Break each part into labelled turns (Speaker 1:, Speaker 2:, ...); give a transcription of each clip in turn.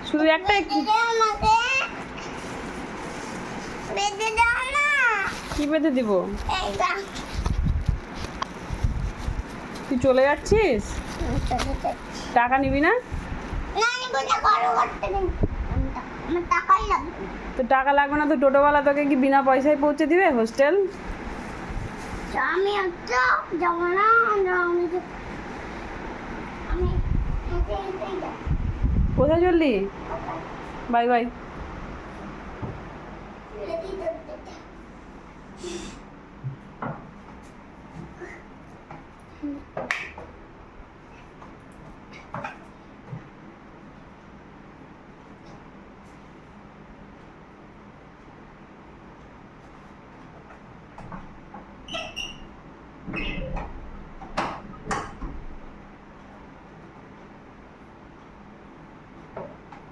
Speaker 1: শুধু একটা কি বেঁধে দিব? তুই চলে যাচ্ছিস? টাকা নিবি না? তো টাকা লাগবে না তো টোটোওয়ালা তোকে কি বিনা পয়সায় পৌঁছে দিবে হোস্টেল?
Speaker 2: আমি যাব না।
Speaker 1: কোথায় চললি? Bye bye.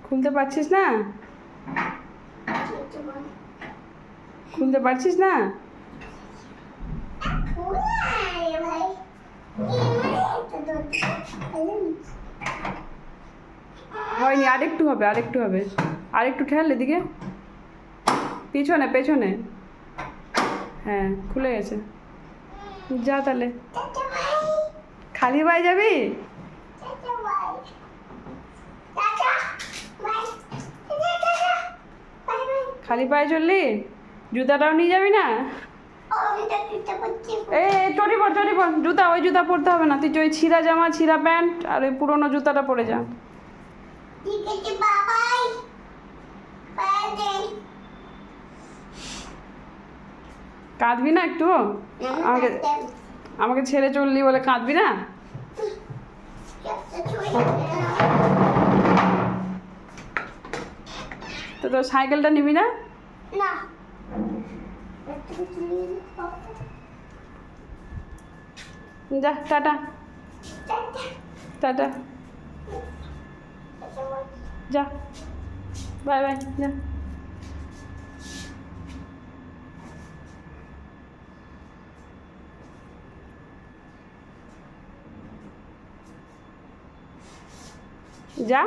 Speaker 1: খুলতে পারছিস না? খুলতে পারছিস না? হয়নি, আরেকটু হবে, আরেকটু হবে। আরেকটু ঠেল এদিকে, পিছনে পেছনে। হ্যাঁ, খুলে গেছে। যা তাহলে। খালি পায়ে যাবি? খালি পায়ে চললি? জুতাটাও নিয়ে যাবি না? চটি পর, চটি পর। জুতা, ওই জুতা পরতে হবে না। তুই ওই ছিঁড়া জামা, ছিঁড়া প্যান্ট আর ওই পুরোনো জুতাটা পরে যা। কাঁদবি না একটু? আমাকে আমাকে ছেড়ে চললি বলে কাঁদবি না? তো তোর সাইকেলটা নিবি না? যা, টাটা। টাটা, যা, বাই বাই, যা। যা।